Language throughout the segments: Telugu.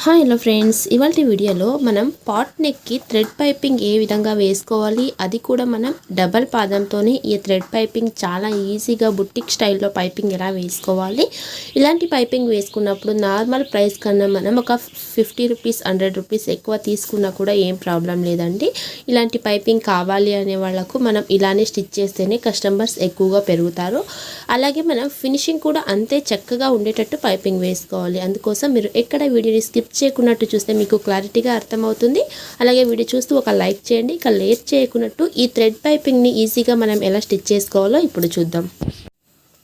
హాయ్ హలో ఫ్రెండ్స్, ఇవాల్టి వీడియోలో మనం పాట్ నెక్కి థ్రెడ్ పైపింగ్ ఏ విధంగా వేసుకోవాలి, అది కూడా మనం డబల్ పాదంతోనే ఈ థ్రెడ్ పైపింగ్ చాలా ఈజీగా బుట్టిక్ స్టైల్లో పైపింగ్ ఎలా వేసుకోవాలి. ఇలాంటి పైపింగ్ వేసుకున్నప్పుడు నార్మల్ ప్రైస్ కన్నా మనం ఒక 50 రూపీస్ 100 రూపీస్ ఎక్కువ తీసుకున్నా కూడా ఏం ప్రాబ్లం లేదండి. ఇలాంటి పైపింగ్ కావాలి అనే వాళ్ళకు మనం ఇలానే స్టిచ్ చేస్తేనే కస్టమర్స్ ఎక్కువగా పెరుగుతారు. అలాగే మనం ఫినిషింగ్ కూడా అంతే చక్కగా ఉండేటట్టు పైపింగ్ వేసుకోవాలి. అందుకోసం మీరు ఎక్కడ వీడియోని స్కిప్ చేయకున్నట్టు చూస్తే మీకు క్లారిటీగా అర్థమవుతుంది. అలాగే వీడియో చూస్తూ ఒక లైక్ చేయండి. ఇక లేట్ చేయకున్నట్టు ఈ థ్రెడ్ పైపింగ్ని ఈజీగా మనం ఎలా స్టిచ్ చేసుకోవాలో ఇప్పుడు చూద్దాం.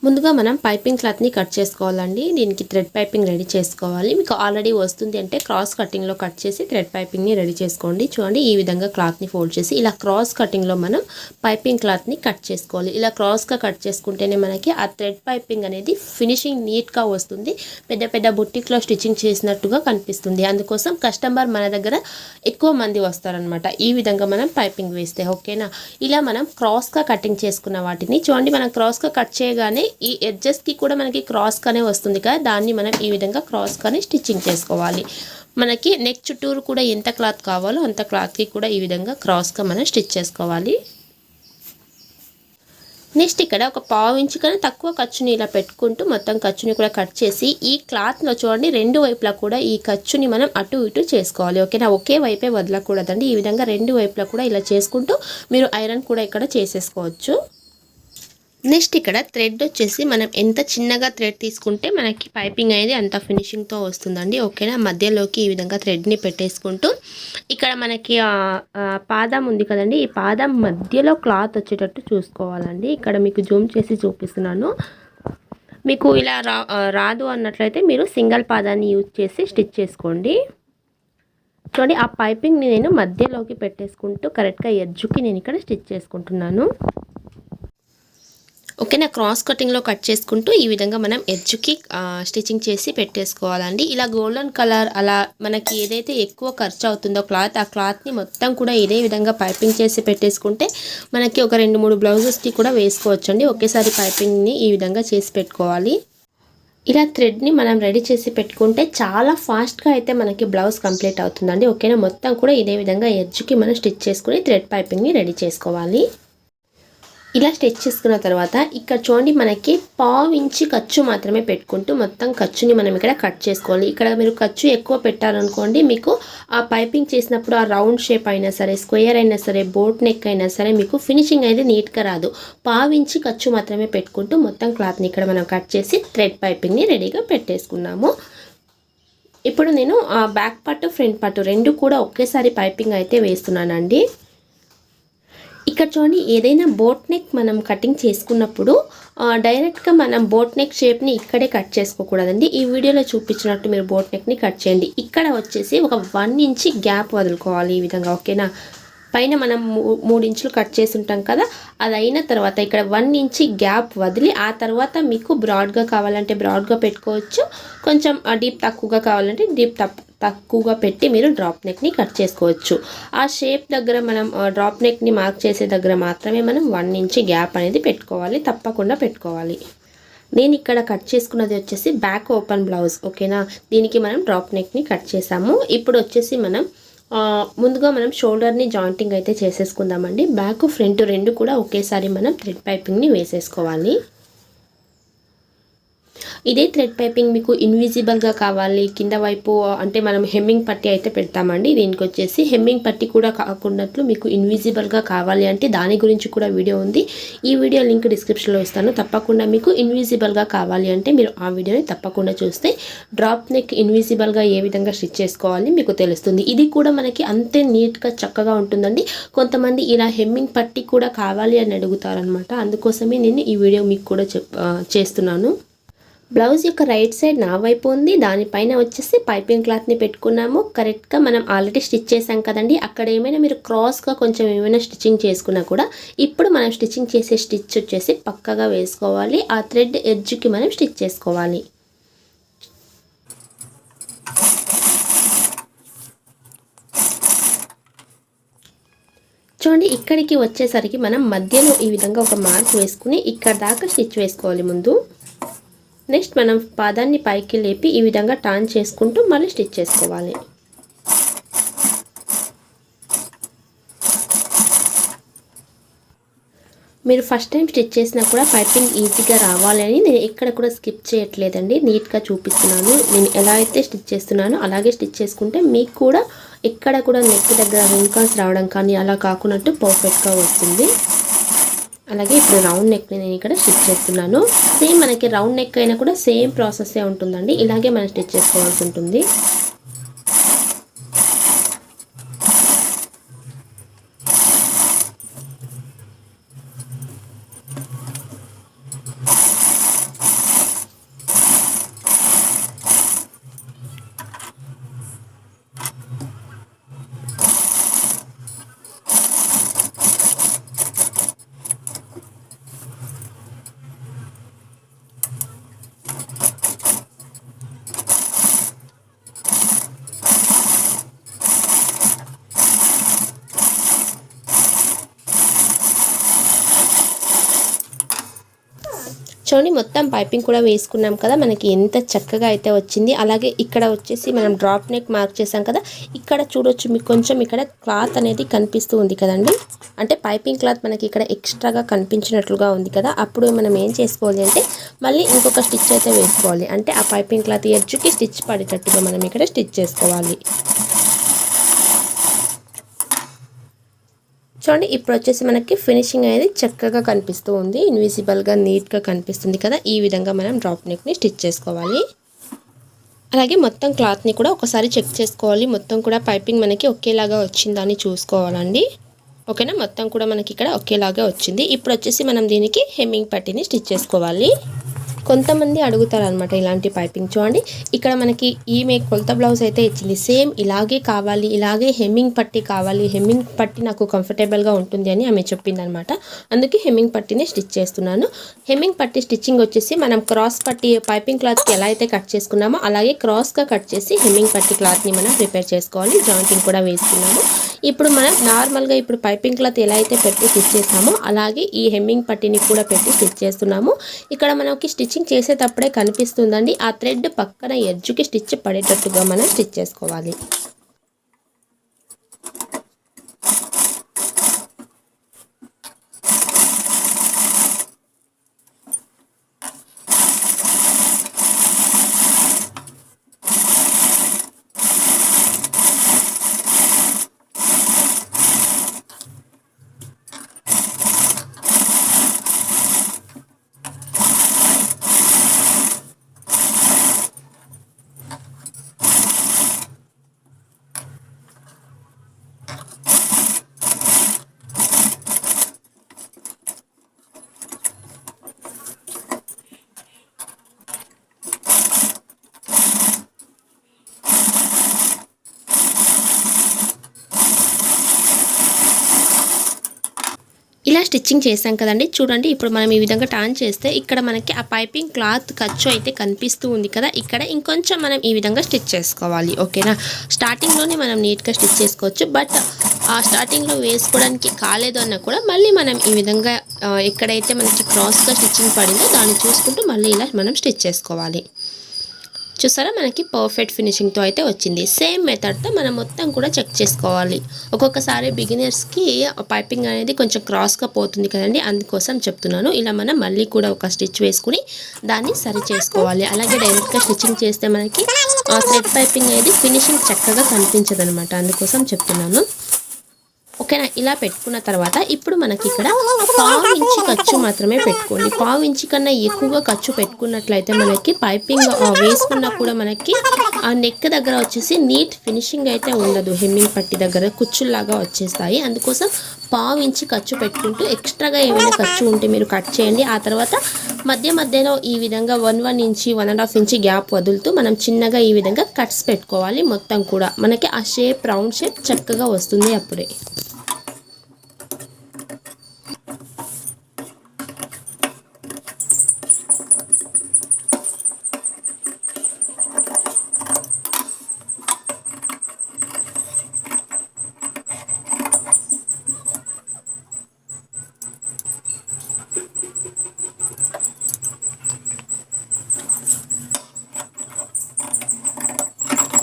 ముందుగా మనం పైపింగ్ క్లాత్ని కట్ చేసుకోవాలండి. దీనికి థ్రెడ్ పైపింగ్ రెడీ చేసుకోవాలి. మీకు ఆల్రెడీ వస్తుంది అంటే క్రాస్ కటింగ్లో కట్ చేసి థ్రెడ్ పైపింగ్ని రెడీ చేసుకోండి. చూడండి, ఈ విధంగా క్లాత్ని ఫోల్డ్ చేసి ఇలా క్రాస్ కటింగ్లో మనం పైపింగ్ క్లాత్ని కట్ చేసుకోవాలి. ఇలా క్రాస్గా కట్ చేసుకుంటేనే మనకి ఆ థ్రెడ్ పైపింగ్ అనేది ఫినిషింగ్ నీట్గా వస్తుంది. పెద్ద పెద్ద బుట్టిక్లో స్టిచ్చింగ్ చేసినట్టుగా కనిపిస్తుంది. అందుకోసం కస్టమర్ మన దగ్గర ఎక్కువ మంది వస్తారనమాట ఈ విధంగా మనం పైపింగ్ వేస్తే. ఓకేనా, ఇలా మనం క్రాస్గా కటింగ్ చేసుకున్న వాటిని చూడండి, మనం క్రాస్గా కట్ చేయగానే ఈ ఎడ్జెస్కి కూడా మనకి క్రాస్గానే వస్తుంది కదా, దాన్ని మనం ఈ విధంగా క్రాస్గానే స్టిచ్చింగ్ చేసుకోవాలి. మనకి నెక్ చుట్టూరు కూడా ఎంత క్లాత్ కావాలో అంత క్లాత్కి కూడా ఈ విధంగా క్రాస్గా మనం స్టిచ్ చేసుకోవాలి. నెక్స్ట్ ఇక్కడ ఒక పావు ఇంచు కన్నా తక్కువ ఖర్చుని ఇలా పెట్టుకుంటూ మొత్తం ఖర్చుని కూడా కట్ చేసి ఈ క్లాత్లో చూడండి రెండు వైపులా కూడా ఈ ఖర్చుని మనం అటు ఇటు చేసుకోవాలి. ఓకేనా, ఒకే వైపే వదలకూడదండి. ఈ విధంగా రెండు వైపులా కూడా ఇలా చేసుకుంటూ మీరు ఐరన్ కూడా ఇక్కడ చేసేసుకోవచ్చు. నెక్స్ట్ ఇక్కడ థ్రెడ్ వచ్చేసి మనం ఎంత చిన్నగా థ్రెడ్ తీసుకుంటే మనకి పైపింగ్ అనేది అంత ఫినిషింగ్తో వస్తుందండి. ఓకేనా, మధ్యలోకి ఈ విధంగా థ్రెడ్ని పెట్టేసుకుంటూ ఇక్కడ మనకి పాదం ఉంది కదండి, ఈ పాదం మధ్యలో క్లాత్ వచ్చేటట్టు చూసుకోవాలండి. ఇక్కడ మీకు జూమ్ చేసి చూపిస్తున్నాను. మీకు ఇలా రాదు అన్నట్లయితే మీరు సింగిల్ పాదాన్ని యూజ్ చేసి స్టిచ్ చేసుకోండి. చూడండి, ఆ పైపింగ్ని నేను మధ్యలోకి పెట్టేసుకుంటూ కరెక్ట్గా ఎడ్జ్కి నేను ఇక్కడ స్టిచ్ చేసుకుంటున్నాను. ఓకేనా, క్రాస్ కటింగ్లో కట్ చేసుకుంటూ ఈ విధంగా మనం ఎడ్జ్కి స్టిచ్చింగ్ చేసి పెట్టేసుకోవాలండి. ఇలా గోల్డెన్ కలర్ అలా మనకి ఏదైతే ఎక్కువ ఖర్చు అవుతుందో క్లాత్, ఆ క్లాత్ని మొత్తం కూడా ఇదే విధంగా పైపింగ్ చేసి పెట్టేసుకుంటే మనకి ఒక 2-3 బ్లౌజెస్కి కూడా వేసుకోవచ్చండి. ఒకేసారి పైపింగ్ని ఈ విధంగా చేసి పెట్టుకోవాలి. ఇలా థ్రెడ్ని మనం రెడీ చేసి పెట్టుకుంటే చాలా ఫాస్ట్గా అయితే మనకి బ్లౌజ్ కంప్లీట్ అవుతుందండి. ఓకేనా, మొత్తం కూడా ఇదే విధంగా ఎడ్జ్కి మనం స్టిచ్ చేసుకుని థ్రెడ్ పైపింగ్ని రెడీ చేసుకోవాలి. ఇలా స్టిచ్ చేసుకున్న తర్వాత ఇక్కడ చూడండి, మనకి పావు ఇంచి ఖర్చు మాత్రమే పెట్టుకుంటూ మొత్తం ఖర్చుని మనం ఇక్కడ కట్ చేసుకోవాలి. ఇక్కడ మీరు ఖర్చు ఎక్కువ పెట్టారనుకోండి, మీకు ఆ పైపింగ్ చేసినప్పుడు ఆ రౌండ్ షేప్ అయినా సరే, స్క్వేర్ అయినా సరే, బోట్ నెక్ అయినా సరే మీకు ఫినిషింగ్ అయితే నీట్గా రాదు. పావు ఇంచి ఖర్చు మాత్రమే పెట్టుకుంటూ మొత్తం క్లాత్ని ఇక్కడ మనం కట్ చేసి థ్రెడ్ పైపింగ్ని రెడీగా పెట్టేసుకున్నాము. ఇప్పుడు నేను బ్యాక్ పార్ట్ ఫ్రంట్ పార్ట్ రెండు కూడా ఒకేసారి పైపింగ్ అయితే వేస్తున్నానండి. ఇక్కడ చూడండి, ఏదైనా బోట్ నెక్ మనం కటింగ్ చేసుకున్నప్పుడు డైరెక్ట్గా మనం బోట్ నెక్ షేప్ని ఇక్కడే కట్ చేసుకోకూడదండి. ఈ వీడియోలో చూపించినట్టు మీరు బోట్ నెక్ని కట్ చేయండి. ఇక్కడ వచ్చేసి ఒక 1 ఇంచ్ గ్యాప్ వదులుకోవాలి ఈ విధంగా. ఓకేనా, పైన మనం 3 ఇంచులు కట్ చేసి ఉంటాం కదా, అది అయిన తర్వాత ఇక్కడ 1 ఇంచ్ గ్యాప్ వదిలి ఆ తర్వాత మీకు బ్రాడ్గా కావాలంటే బ్రాడ్గా పెట్టుకోవచ్చు, కొంచెం డీప్ తక్కువగా కావాలంటే డీప్ తక్కువగా పెట్టి మీరు డ్రాప్ నెక్ని కట్ చేసుకోవచ్చు. ఆ షేప్ దగ్గర మనం డ్రాప్ నెక్ని మార్క్ చేసే దగ్గర మాత్రమే మనం 1 ఇంచ్ గ్యాప్ అనేది పెట్టుకోవాలి, తప్పకుండా పెట్టుకోవాలి. నేను ఇక్కడ కట్ చేసుకున్నది వచ్చేసి బ్యాక్ ఓపెన్ బ్లౌజ్. ఓకేనా, దీనికి మనం డ్రాప్ నెక్ని కట్ చేసాము. ఇప్పుడు వచ్చేసి మనం ముందుగా మనం షోల్డర్ని జాయింటింగ్ అయితే చేసేసుకుందామండి. బ్యాక్ ఫ్రంట్ రెండు కూడా ఒకేసారి మనం థ్రెడ్ పైపింగ్ని వేసేసుకోవాలి. ఇదే థ్రెడ్ పైపింగ్ మీకు ఇన్విజిబుల్గా కావాలి కింద వైపు అంటే మనం హెమ్మింగ్ పట్టీ అయితే పెడతామండి. దీనికి వచ్చేసి హెమ్మింగ్ పట్టీ కూడా కాకున్నట్లు మీకు ఇన్విజిబుల్గా కావాలి అంటే దాని గురించి కూడా వీడియో ఉంది. ఈ వీడియో లింక్ డిస్క్రిప్షన్లో ఇస్తాను. తప్పకుండా మీకు ఇన్విజిబుల్గా కావాలి అంటే మీరు ఆ వీడియోని తప్పకుండా చూస్తే డ్రాప్ నెక్ ఇన్విజిబుల్గా ఏ విధంగా స్టిచ్ చేసుకోవాలి మీకు తెలుస్తుంది. ఇది కూడా మనకి అంతే నీట్గా చక్కగా ఉంటుందండి. కొంతమంది ఇలా హెమ్మింగ్ పట్టీ కూడా కావాలి అని అడుగుతారనమాట. అందుకోసమే నేను ఈ వీడియో మీకు కూడా చేస్తున్నాను. బ్లౌజ్ యొక్క రైట్ సైడ్ నా వైపు ఉంది, దానిపైన వచ్చేసి పైపింగ్ క్లాత్ని పెట్టుకున్నాము. కరెక్ట్గా మనం ఆల్రెడీ స్టిచ్ చేసాం కదండి, అక్కడ ఏమైనా మీరు క్రాస్గా కొంచెం ఏమైనా స్టిచ్చింగ్ చేసుకున్నా కూడా ఇప్పుడు మనం స్టిచ్చింగ్ చేసే స్టిచ్ వచ్చేసి పక్కగా వేసుకోవాలి. ఆ థ్రెడ్ ఎడ్జ్కి మనం స్టిచ్ చేసుకోవాలి. చూడండి, ఇక్కడికి వచ్చేసరికి మనం మధ్యలో ఈ విధంగా ఒక మార్క్ వేసుకుని ఇక్కడ దాకా స్టిచ్ వేసుకోవాలి ముందు. నెక్స్ట్ మనం పాదాన్ని పైకి లేపి ఈ విధంగా టర్న్ చేసుకుంటూ మళ్ళీ స్టిచ్ చేసుకోవాలి. మీరు ఫస్ట్ టైం స్టిచ్ చేసినా కూడా పైపింగ్ ఈజీగా రావాలని నేను ఎక్కడ కూడా స్కిప్ చేయట్లేదండి. నీట్గా చూపిస్తున్నాను. నేను ఎలా అయితే స్టిచ్ చేస్తున్నానో అలాగే స్టిచ్ చేసుకుంటే మీకు కూడా ఎక్కడ కూడా నెక్ దగ్గర రింకల్స్ రావడం కానీ అలా కాకున్నట్టు పర్ఫెక్ట్గా వస్తుంది. అలాగే ఇప్పుడు రౌండ్ నెక్ని నేను ఇక్కడ స్టిచ్ చేస్తున్నాను. సేమ్ మనకి రౌండ్ నెక్ అయినా కూడా సేమ్ ప్రాసెస్సే ఉంటుందండి. ఇలాగే మనం స్టిచ్ చేసుకోవాల్సి ఉంటుంది. చూడండి మొత్తం పైపింగ్ కూడా వేసుకున్నాం కదా, మనకి ఎంత చక్కగా అయితే వచ్చింది. అలాగే ఇక్కడ వచ్చేసి మనం డ్రాప్ నెక్ మార్క్ చేసాం కదా, ఇక్కడ చూడొచ్చు మీకు కొంచెం ఇక్కడ క్లాత్ అనేది కనిపిస్తూ ఉంది కదండి. అంటే పైపింగ్ క్లాత్ మనకి ఇక్కడ ఎక్స్ట్రాగా కనిపించినట్లుగా ఉంది కదా. అప్పుడు మనం ఏం చేసుకోవాలి అంటే మళ్ళీ ఇంకొక స్టిచ్ అయితే వేసుకోవాలి. అంటే ఆ పైపింగ్ క్లాత్ ఎడ్జ్కి స్టిచ్ పడేటట్టుగా మనం ఇక్కడ స్టిచ్ చేసుకోవాలి. చూడండి ఇప్పుడు వచ్చేసి మనకి ఫినిషింగ్ అనేది చక్కగా కనిపిస్తూ ఉంది. ఇన్విజిబుల్గా నీట్గా కనిపిస్తుంది కదా. ఈ విధంగా మనం డ్రాప్ నెక్ని స్టిచ్ చేసుకోవాలి. అలాగే మొత్తం క్లాత్ని కూడా ఒకసారి చెక్ చేసుకోవాలి. మొత్తం కూడా పైపింగ్ మనకి ఒకేలాగా వచ్చిందని చూసుకోవాలండి. ఓకేనా, మొత్తం కూడా మనకి ఇక్కడ ఒకేలాగా వచ్చింది. ఇప్పుడు వచ్చేసి మనం దీనికి హెమ్మింగ్ పట్టీని స్టిచ్ చేసుకోవాలి. కొంతమంది అడుగుతారు అనమాట ఇలాంటి పైపింగ్. చూడండి ఇక్కడ మనకి ఈమె కొలత బ్లౌజ్ అయితే ఇచ్చింది. సేమ్ ఇలాగే కావాలి, ఇలాగే హెమ్మింగ్ పట్టీ కావాలి, హెమ్మింగ్ పట్టీ నాకు కంఫర్టబుల్గా ఉంటుంది అని ఆమె చెప్పింది అనమాట. అందుకే హెమ్మింగ్ పట్టీని స్టిచ్ చేస్తున్నాను. హెమ్మింగ్ పట్టీ స్టిచ్చింగ్ వచ్చేసి మనం క్రాస్ పట్టీ పైపింగ్ క్లాత్కి ఎలా అయితే కట్ చేసుకున్నామో అలాగే క్రాస్గా కట్ చేసి హెమ్మింగ్ పట్టీ క్లాత్ని మనం ప్రిపేర్ చేసుకోవాలి. జాయింటింగ్ కూడా వేసుకున్నాము. ఇప్పుడు మనం నార్మల్గా ఇప్పుడు పైపింగ్ క్లాత్ ఎలా అయితే పెట్టి స్టిచ్ చేస్తామో అలాగే ఈ హెమ్మింగ్ పట్టీని కూడా పెట్టి స్టిచ్ చేస్తున్నాము. ఇక్కడ మనకి స్టిచ్చింగ్ చేసేటప్పుడే కనిపిస్తుందండి, ఆ థ్రెడ్ పక్కన ఎడ్జ్కి స్టిచ్ పడేటట్టుగా మనం స్టిచ్ చేసుకోవాలి. ఇలా స్టిచ్చింగ్ చేసాం కదండి. చూడండి ఇప్పుడు మనం ఈ విధంగా టర్న్ చేస్తే ఇక్కడ మనకి ఆ పైపింగ్ క్లాత్ ఖర్చు అయితే కనిపిస్తూ ఉంది కదా. ఇక్కడ ఇంకొంచెం మనం ఈ విధంగా స్టిచ్ చేసుకోవాలి. ఓకేనా, స్టార్టింగ్లోనే మనం నీట్గా స్టిచ్ చేసుకోవచ్చు. బట్ ఆ స్టార్టింగ్లో వేసుకోవడానికి కాలేదు అన్నా కూడా మళ్ళీ మనం ఈ విధంగా ఎక్కడైతే మనకి క్రాస్గా స్టిచ్చింగ్ పడిందో దాన్ని చూసుకుంటూ మళ్ళీ ఇలా మనం స్టిచ్ చేసుకోవాలి. చూసారా మనకి పర్ఫెక్ట్ ఫినిషింగ్తో అయితే వచ్చింది. సేమ్ మెథడ్తో మనం మొత్తం కూడా చెక్ చేసుకోవాలి. ఒక్కొక్కసారి బిగినర్స్కి పైపింగ్ అనేది కొంచెం క్రాస్గా పోతుంది కదండి, అందుకోసం చెప్తున్నాను. ఇలా మనం మళ్ళీ కూడా ఒక స్టిచ్ వేసుకుని దాన్ని సరి చేసుకోవాలి. అలాగే డైరెక్ట్గా స్టిచ్చింగ్ చేస్తే మనకి థ్రెడ్ పైపింగ్ అనేది ఫినిషింగ్ చక్కగా కనిపించదు అనమాట, అందుకోసం చెప్తున్నాను. ఓకేనా, ఇలా పెట్టుకున్న తర్వాత ఇప్పుడు మనకి ఇక్కడ 1/4 ఇంచు ఖర్చు మాత్రమే పెట్టుకోండి. 1/4 ఇంచు కన్నా ఎక్కువగా ఖర్చు పెట్టుకున్నట్లయితే మనకి పైపింగ్ వేసుకున్నా కూడా మనకి ఆ నెక్ దగ్గర వచ్చేసి నీట్ ఫినిషింగ్ అయితే ఉండదు. హెమ్మింగ్ పట్టి దగ్గర కుచ్చుల్లాగా వచ్చేస్తాయి. అందుకోసం 1/4 ఇంచు ఖర్చు పెట్టుకుంటూ ఎక్స్ట్రాగా ఏమైనా ఖర్చు ఉంటే మీరు కట్ చేయండి. ఆ తర్వాత మధ్యలో ఈ విధంగా 1 ఇంచు 1.5 ఇంచు గ్యాప్ వదులుతూ మనం చిన్నగా ఈ విధంగా కట్స్ పెట్టుకోవాలి. మొత్తం కూడా మనకి ఆ షేప్ రౌండ్ షేప్ చక్కగా వస్తుంది అప్పుడే.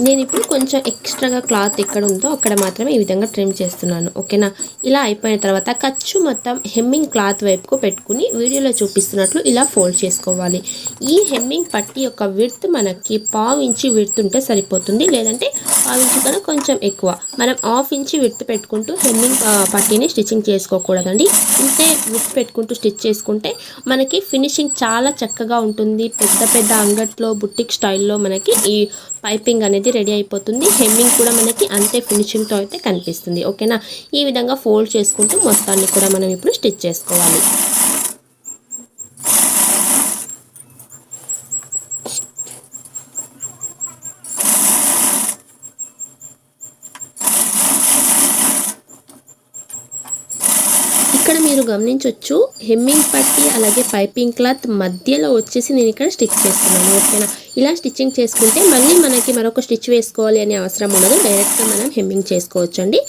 నేను ఇప్పుడు కొంచెం ఎక్స్ట్రాగా క్లాత్ ఎక్కడ ఉందో అక్కడ మాత్రమే ఈ విధంగా ట్రిమ్ చేస్తున్నాను. ఓకేనా? ఇలా అయిపోయిన తర్వాత ఖర్చు మొత్తం హెమ్మింగ్ క్లాత్ వైపుకు పెట్టుకుని వీడియోలో చూపిస్తున్నట్లు ఇలా ఫోల్డ్ చేసుకోవాలి. ఈ హెమ్మింగ్ పట్టీ యొక్క విడ్త్ మనకి 1/2 ఇంచు విడ్త్ ఉంటే సరిపోతుంది. లేదంటే 1/2 ఇంచు కన్నా కొంచెం ఎక్కువ. మనం 1/2 ఇంచు విడ్త్ పెట్టుకుంటూ హెమ్మింగ్ పట్టీని స్టిచ్చింగ్ చేసుకోకూడదండి. ఇంతే విడ్త్ పెట్టుకుంటూ స్టిచ్ చేసుకుంటే మనకి ఫినిషింగ్ చాలా చక్కగా ఉంటుంది. పెద్ద పెద్ద అంగట్లో బుటిక్ స్టైల్లో మనకి ఈ పైపింగ్ అనేది రెడీ అయిపోతుంది. హెమ్మింగ్ కూడా మనకి అంతే ఫినిషింగ్తో అయితే కనిపిస్తుంది. ఓకేనా? ఈ విధంగా ఫోల్డ్ చేసుకుంటూ మొత్తాన్ని కూడా మనం ఇప్పుడు స్టిచ్ చేసుకోవాలి. ఇక్కడ మీరు గమనించవచ్చు, హెమ్మింగ్ పట్టీ అలాగే పైపింగ్ క్లాత్ మధ్యలో వచ్చేసి నేను ఇక్కడ స్టిచ్ చేస్తున్నాను. ఓకేనా? ఇలా స్టిచ్చింగ్ చేసుకుంటే మళ్ళీ మనకి మరొక స్టిచ్ వేసుకోవాలి అనే అవసరం ఉండదు. డైరెక్ట్గా మనం హెమ్మింగ్ చేసుకోవచ్చు అండి.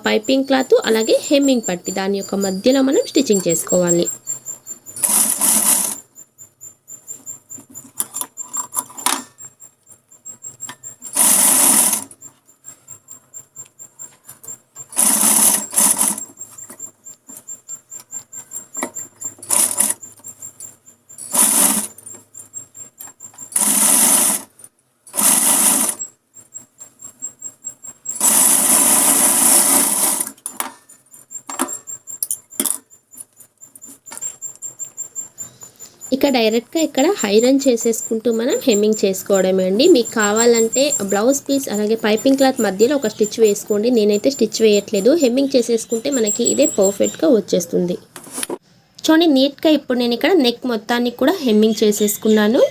పైపింగ్ క్లాత్ అలాగే హెమ్మింగ్ పట్టీ దాని యొక్క మధ్యలో మనం స్టిచ్చింగ్ చేసుకోవాలి. ఇక డైరెక్ట్గా ఇక్కడ ఐరన్ చేసేసుకుంటూ మనం హెమ్మింగ్ చేసుకోవడమే అండి. మీకు కావాలంటే బ్లౌజ్ పీస్ అలాగే పైపింగ్ క్లాత్ మధ్యలో ఒక స్టిచ్ వేసుకోండి. నేనైతే స్టిచ్ వేయట్లేదు. హెమ్మింగ్ చేసేసుకుంటే మనకి ఇదే పర్ఫెక్ట్గా వచ్చేస్తుంది. చూడండి, నీట్గా ఇప్పుడు నేను ఇక్కడ నెక్ మొత్తాన్ని కూడా హెమ్మింగ్ చేసేసుకున్నాను.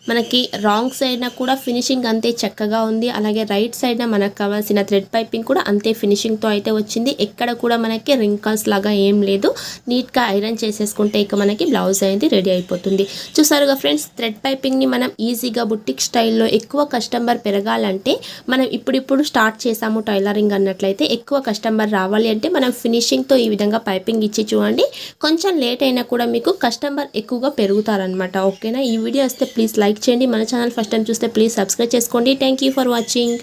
మనకి రాంగ్ సైడ్న కూడా ఫినిషింగ్ అంతే చక్కగా ఉంది. అలాగే రైట్ సైడ్న మనకు కావాల్సిన థ్రెడ్ పైపింగ్ కూడా అంతే ఫినిషింగ్తో అయితే వచ్చింది. ఎక్కడ కూడా మనకి రింకల్స్ లాగా ఏం లేదు. నీట్గా ఐరన్ చేసేసుకుంటే ఇక మనకి బ్లౌజ్ అనేది రెడీ అయిపోతుంది. చూసారుగా ఫ్రెండ్స్, థ్రెడ్ పైపింగ్ని మనం ఈజీగా బుటిక్ స్టైల్లో ఎక్కువ కస్టమర్ పెరగాలంటే మనం ఇప్పుడిప్పుడు స్టార్ట్ చేసాము టైలరింగ్ అన్నట్లయితే ఎక్కువ కస్టమర్ రావాలి అంటే మనం ఫినిషింగ్తో ఈ విధంగా పైపింగ్ ఇచ్చి చూడండి. కొంచెం లేట్ అయినా కూడా మీకు కస్టమర్ ఎక్కువగా పెరుగుతారనమాట. ఓకేనా? ఈ వీడియో వస్తే ప్లీజ్ లైక్ చేయండి. మన ఛానల్ ఫస్ట్ టైం చూస్తే ప్లీజ్ సబ్స్క్రైబ్ చేసుకోండి. Thank you for watching.